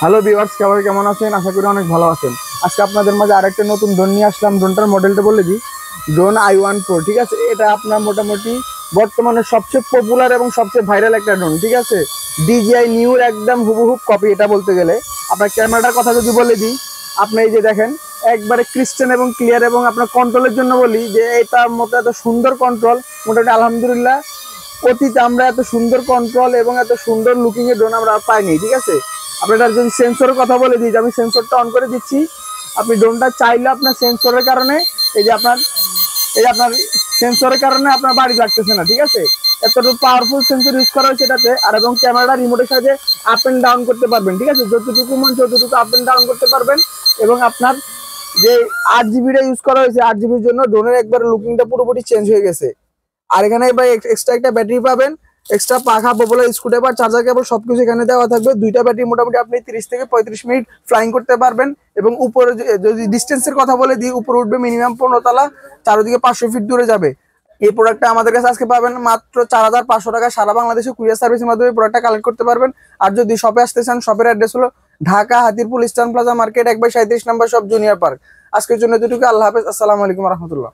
Hello viewers, সবাই কেমন আছেন? আশা করি অনেক ভালো আছেন। আজকে আপনাদের মাঝে আরেকটা নতুন ড্রোন নিয়ে আসলাম। ড্রোনটার মডেলটা বলে দিই, ড্রোন i1 Pro। ঠিক আছে, এটা আপনার মোটামুটি বর্তমানে সবচেয়ে পপুলার এবং সবচেয়ে ভাইরাল একটা ড্রোন। ঠিক আছে, DJI নিউর একদম হুবহুব কপি এটা বলতে গেলে। আপনার ক্যামেরাটার কথা যদি বলে দিই, আপনি এই যে দেখেন, একবারে ক্রিস্টাল এবং ক্লিয়ার। এবং আপনার কন্ট্রোলের জন্য বলি যে এটার মতো এত সুন্দর কন্ট্রোল মোটামুটি আলহামদুলিল্লাহ অতীতে আমরা এত সুন্দর কন্ট্রোল এবং এত সুন্দর লুকিং এর ড্রোন আমরা পাইনি। ঠিক আছে, আপনার যদি সেন্সরের কথা বলে দিই, আমি সেন্সরটা অন করে দিচ্ছি। আপনি ড্রোনটা চাইলে আপনার সেন্সরের কারণে আপনার সেন্সরের কারণে আপনার বাড়ি লাগতেছে না। ঠিক আছে, এতটুকু পাওয়ারফুল সেন্সর ইউজ করা হয়েছে এটাতে। আর এবং ক্যামেরাটা রিমোটের সাথে আপ এন্ড ডাউন করতে পারবেন। ঠিক আছে, যতটুকু মন ততটুকু আপ এন্ড ডাউন করতে পারবেন। এবং আপনার যে 8 জিবিটা ইউজ করা হয়েছে, 8 জিবির জন্য ড্রোনের একবার লুকিংটা পুরোপুরি চেঞ্জ হয়ে গেছে। আর এখানে এবার এক্সট্রা একটা ব্যাটারি পাবেন, এক্সট্রা পাখা, পপুলার স্ক্রুড্রাইভার, চার্জার কেবল সবকিছু এখানে দেওয়া থাকবে। দুইটা ব্যাটারি মোটামুটি আপনি 30 থেকে 35 মিনিট ফ্লাইং করতে পারবেন। এবং উপরে যদি ডিস্টেন্সের কথা বলে দিই, উপরে উঠবে মিনিমাম 15 তলা, চারদিকে 500 ফিট দূরে যাবে। এই প্রোডাক্টটা আমাদের কাছে আজকে পাবেন মাত্র 4500 টাকা। সারা বাংলাদেশে কুরিয়ার সার্ভিসের মাধ্যমে প্রোডাক্টটা কালেক্ট করতে পারবেন। আর যদি শপে আসতে চান, শপের অ্যাড্রেস হলো Dhaka Hatirpool eastern plaza market 1/37 নম্বর শপ, জুনিয়র পার্ক। আজকের জন্য এতটুকু। আল্লাহ হাফেজ, আসসালামু আলাইকুম রহমতুল্লাহ।